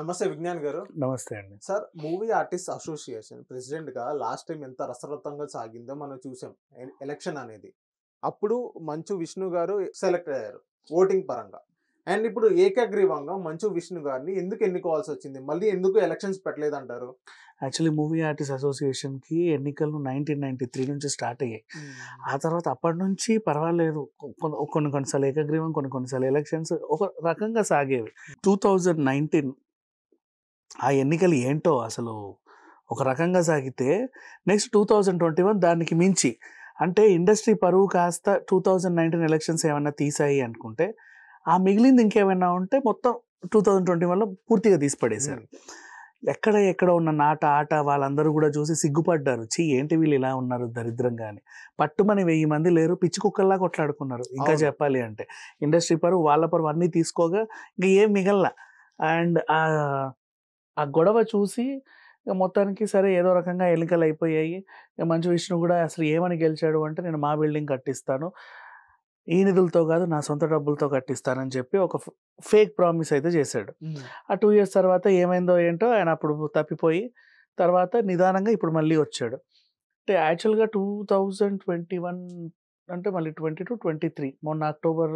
నమస్తే విజ్ఞాన్ గారు. నమస్తే అండి. సార్, మూవీ ఆర్టిస్ట్ అసోసియేషన్ ప్రెసిడెంట్‌గా లాస్ట్ టైమ్ ఎంత రసవత్తంగా సాగిందో మనం చూసాం. ఎలక్షన్ అనేది. అప్పుడు మంచు విష్ణు గారు సెలెక్ట్ అయ్యారు ఓటింగ్ పరంగా. అండ్ ఇప్పుడు ఏకగ్రీవంగా మంచు విష్ణు గారిని ఎందుకు ఎన్నుకోవాల్సొచ్చింది? మళ్ళీ ఎందుకు ఎలక్షన్స్ పెట్టలేదంటారు? యాక్చువల్లీ మూవీ ఆర్టిస్ట్ అసోసియేషన్‌కి ఎన్నికలు 1993 నుంచి స్టార్ట్ అయ్యాయి. ఆ తర్వాత అప్పటినుంచి పర్వాలేదు. కొన్ని కొన్ని సార్లు ఏకగ్రీవం, కొన్ని కొన్ని సార్లు ఎలక్షన్స్ ఒక రకంగా సాగేవి. 2019 ఆ ఎన్నికలు ఏంటో అసలు ఒక రకంగా సాగితే నెక్స్ట్ 2021 దానికి మించి అంటే ఇండస్ట్రీ పరువు కాస్త 2019 ఎలక్షన్స్ ఏమన్నా తీసాయి అనుకుంటే ఆ మిగిలింది ఇంకేమైనా ఉంటే మొత్తం 2021లో పూర్తిగా తీసి పడేశారు. ఎక్కడ ఉన్న నాట ఆట వాళ్ళందరూ కూడా చూసి సిగ్గుపడ్డారు. ఏంటి వీళ్ళు ఇలా ఉన్నారు దరిద్రంగా అని. పట్టుమని 1000 మంది లేరు, పిచ్చి కుక్కల్లా కొట్లాడుకున్నారు. ఇంకా చెప్పాలి అంటే ఇండస్ట్రీ పరువు వాళ్ళ పరువు అన్నీ తీసుకోగా ఇంకా ఏం మిగల్లా. అండ్ ఆ గొడవ చూసి మొత్తానికి సరే ఏదో రకంగా ఎన్నికలు అయిపోయాయి. మంచు విష్ణు కూడా అసలు ఏమని గెలిచాడు అంటే నేను మా బిల్డింగ్ కట్టిస్తాను, ఈ నిధులతో కాదు నా సొంత డబ్బులతో కట్టిస్తానని చెప్పి ఒక ఫేక్ ప్రామిస్ అయితే చేశాడు. ఆ 2 years తర్వాత ఏమైందో ఏంటో ఆయన అప్పుడు తప్పిపోయి తర్వాత నిదానంగా ఇప్పుడు మళ్ళీ వచ్చాడు. అంటే యాక్చువల్గా 2021 అంటే మళ్ళీ 22, 23 మొన్న అక్టోబర్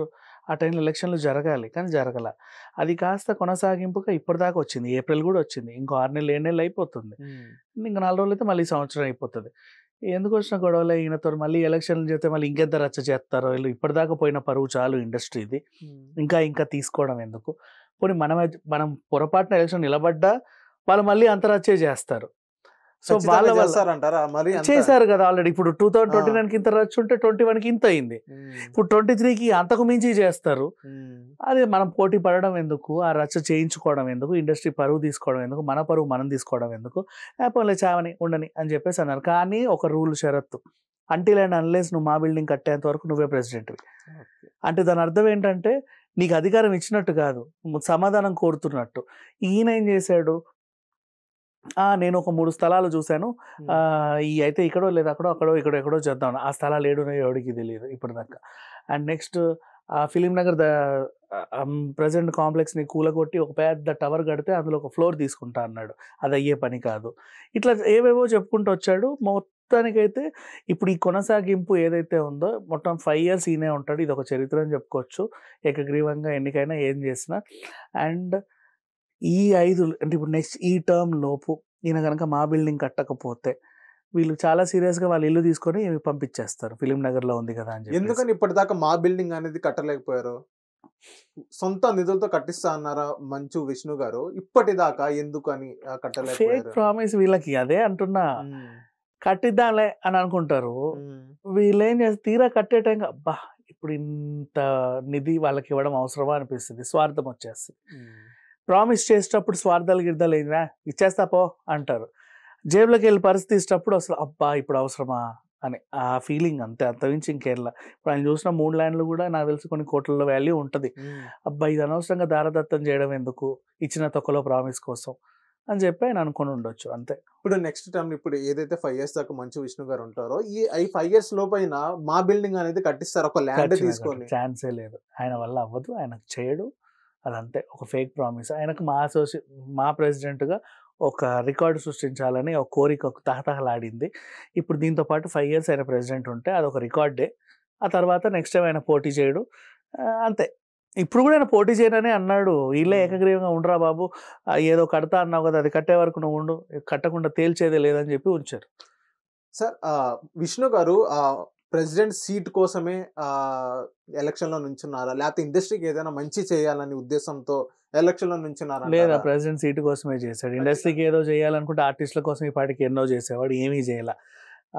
ఆ టైంలో ఎలక్షన్లు జరగాలి కానీ జరగల. అది కాస్త కొనసాగింపుగా ఇప్పటిదాకా వచ్చింది. ఏప్రిల్ కూడా వచ్చింది. ఇంకో 6 నెలలు 7 నెలలు అయిపోతుంది. ఇంకా 4 రోజులు అయితే మళ్ళీ సంవత్సరం అయిపోతుంది. ఎందుకు వచ్చిన గొడవలే ఈయనతో మళ్ళీ ఎలక్షన్లు చేస్తే మళ్ళీ ఇంకెంత రచ్చ చేస్తారో. వీళ్ళు ఇప్పటిదాకా పోయిన పరువు చాలు ఇండస్ట్రీది, ఇంకా తీసుకోవడం ఎందుకు. పోనీ మనం పొరపాటున ఎలక్షన్ నిలబడ్డా వాళ్ళు మళ్ళీ అంత రచ్చే చేస్తారు. సో వాళ్ళ చేశారు కదా ఆల్రెడీ. ఇప్పుడు 2029కి ఇంత రచ్చ ఉంటే 21కి ఇంత అయింది. ఇప్పుడు 23కి అంతకు మించి చేస్తారు. అదే మనం పోటీ పడడం ఎందుకు, ఆ రచ్చ చేయించుకోవడం ఎందుకు, ఇండస్ట్రీ పరువు తీసుకోవడం ఎందుకు, మన పరువు మనం తీసుకోవడం ఎందుకు, పోలే చావని ఉండని అని చెప్పేసి అన్నారు. కానీ ఒక రూల్ షరత్తు, అంటిల్ అండ్ అన్లెస్ నువ్వు మా బిల్డింగ్ కట్టేంత వరకు నువ్వే ప్రెసిడెంట్వి. అంటే దాని అర్థం ఏంటంటే నీకు అధికారం ఇచ్చినట్టు కాదు, సమాధానం కోరుతున్నట్టు. ఈయన ఏం చేశాడు, నేను ఒక 3 స్థలాలు చూశాను, ఈ అయితే ఇక్కడో లేదా అక్కడో ఎక్కడో చేద్దాం. ఆ స్థలాలు ఏడునో ఎవడికి తెలియదు ఇప్పటిదాకా. And next Film Nagar present కాంప్లెక్స్ని కూలగొట్టి ఒక పెద్ద టవర్ కడితే అందులో ఒక ఫ్లోర్ తీసుకుంటా అన్నాడు. అది అయ్యే పని కాదు. ఇట్లా ఏవేవో చెప్పుకుంటూ వచ్చాడు. మొత్తానికైతే ఇప్పుడు ఈ కొనసాగింపు ఏదైతే ఉందో మొత్తం 5 years ఈయనే ఉంటాడు. ఇది ఒక చరిత్ర అని చెప్పుకోవచ్చు. ఏకగ్రీవంగా ఎన్నికైనా ఏం చేసినా. అండ్ ఈ 5 అంటే ఇప్పుడు నెక్స్ట్ ఈ టర్మ్ లోపు ఈయన కనుక మా బిల్డింగ్ కట్టకపోతే వీళ్ళు చాలా సీరియస్గా వాళ్ళ ఇల్లు తీసుకొని పంపించేస్తారు. ఫిలిం నగర్లో ఉంది కదా అని చెప్పి. ఎందుకని ఇప్పటిదాకా మా బిల్డింగ్ అనేది కట్టలేకపోయారు? సొంత నిధులతో కట్టిస్తా అన్నారా మంచు విష్ణు గారు? ఇప్పటిదాకా ఎందుకని కట్టలేకపోయారు? ఫేక్ ప్రామిస్ వీళ్ళకి. అదే అంటున్నా, కట్టిద్దాంలే అని అనుకుంటారు. వీళ్ళు ఏం చేస్తారు, తీరా కట్టే టైం అబ్బా ఇప్పుడు ఇంత నిధి వాళ్ళకి ఇవ్వడం అవసరమా అనిపిస్తుంది. స్వార్థం వచ్చేస్తుంది. ప్రామిస్ చేసేటప్పుడు స్వార్థాలు గిర్దాలు ఏంటా ఇచ్చేస్తా పో అంటారు. జేబులోకి వెళ్ళి పరిస్థితి ఇచ్చేటప్పుడు అసలు అబ్బా ఇప్పుడు అవసరమా అని ఆ ఫీలింగ్ అంతే, అంతమించి ఇంకేళ్ళ. ఇప్పుడు ఆయన చూసిన 3 ల్యాండ్లు కూడా నాకు తెలిసి కొన్ని కోట్లలో వాల్యూ ఉంటుంది. అబ్బా ఇది అనవసరంగా దారదత్తం చేయడం ఎందుకు, ఇచ్చిన తొక్కలో ప్రామిస్ కోసం అని చెప్పి ఆయన అనుకుని ఉండొచ్చు అంతే. ఇప్పుడు నెక్స్ట్ టర్మ్ ఇప్పుడు ఏదైతే 5 years దాకా మంచు విష్ణు గారు ఉంటారో ఈ 5 years లోపైన మా బిల్డింగ్ అనేది కట్టిస్తారు ఒక ల్యాండ్ తీసుకొని? ఛాన్సే లేదు. ఆయన వల్ల అవ్వదు, ఆయన చేయడు. అదంతే ఒక ఫేక్ ప్రామిస్. ఆయనకు మా ప్రెసిడెంట్గా ఒక రికార్డు సృష్టించాలని ఒక కోరిక ఒక తహతహలాడింది. ఇప్పుడు దీంతో పాటు 5 years ఆయన ప్రెసిడెంట్ ఉంటే అదొక రికార్డే. ఆ తర్వాత నెక్స్ట్ టైం ఆయన పోటీ చేయడు అంతే. ఇప్పుడు కూడా ఆయన పోటీ చేయనని అన్నాడు. వీళ్ళే ఏకగ్రీవంగా ఉండరా బాబు, ఏదో కడతా అన్నావు కదా అది కట్టే వరకు నువ్వు ఉండు, కట్టకుండా తేల్చేదే లేదని చెప్పి ఉంచారు. సార్, విష్ణు గారు ప్రెసిడెంట్ సీట్ కోసమే ఎలక్షన్లో నుంచున్నారా, లేకపోతే ఇండస్ట్రీకి ఏదైనా మంచి చేయాలనే ఉద్దేశంతో ఎలక్షన్లో నుంచున్నారా? లేదా, ప్రెసిడెంట్ సీట్ కోసమే చేశాడు. ఇండస్ట్రీకి ఏదో చేయాలనుకుంటే ఆర్టిస్టుల కోసం ఈ పాటికి ఎన్నో చేసేవాడు, ఏమీ చేయాల.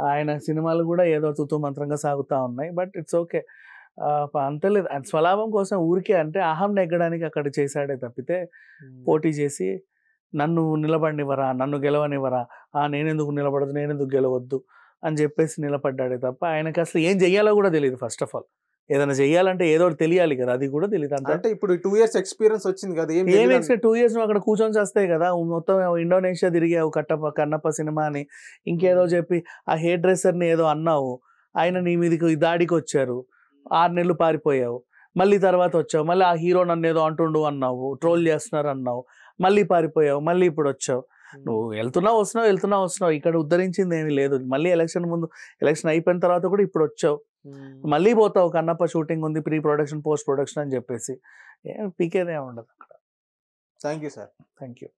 ఆయన సినిమాలు కూడా ఏదో తుతు మంత్రంగా సాగుతూ ఉన్నాయి. బట్ ఇట్స్ ఓకే, అంతలేదు. స్వలాభం కోసం ఊరికే అంటే అహం నెగ్గడానికి అక్కడ చేశాడే తప్పితే పోటీ చేసి నన్ను నిలబడినివ్వరా, నన్ను గెలవనివ్వరా, నేనెందుకు నిలబడదు, నేనెందుకు గెలవద్దు అని చెప్పేసి నిలబడ్డాడే తప్ప ఆయనకి అసలు ఏం చెయ్యాలో కూడా తెలియదు. ఫస్ట్ ఆఫ్ ఆల్ ఏదైనా చెయ్యాలంటే ఏదో తెలియాలి కదా, అది కూడా తెలియదు. అంటే ఇప్పుడు 2 years ఎక్స్పీరియన్స్ వచ్చింది కదా, ఏం 2 years నువ్వు అక్కడ కూర్చొని చేస్తాయి కదా. మొత్తం ఇండోనేషియా తిరిగావు, కన్నప్ప సినిమా అని ఇంకేదో చెప్పి ఆ హెయిర్ డ్రెస్సర్ని ఏదో అన్నావు, ఆయన నీ మీదకి దాడికి వచ్చారు, 6 నెలలు పారిపోయావు, మళ్ళీ తర్వాత వచ్చావు, మళ్ళీ ఆ హీరో నన్ను ఏదో అంటుండు అన్నావు, ట్రోల్ చేస్తున్నారు అన్నావు, మళ్ళీ పారిపోయావు, మళ్ళీ ఇప్పుడు వచ్చావు. నువ్వు వెళ్తున్నావు, ఇక్కడ ఉద్ధరించింది ఏమీ లేదు. మళ్ళీ ఎలక్షన్ అయిపోయిన తర్వాత కూడా ఇప్పుడు వచ్చావు, మళ్ళీ పోతావు. కన్నప్ప షూటింగ్ ఉంది, ప్రీ ప్రొడక్షన్, పోస్ట్ ప్రొడక్షన్ అని చెప్పేసి. పీకేదే ఉండదు అక్కడ. Thank you sir. Thank you.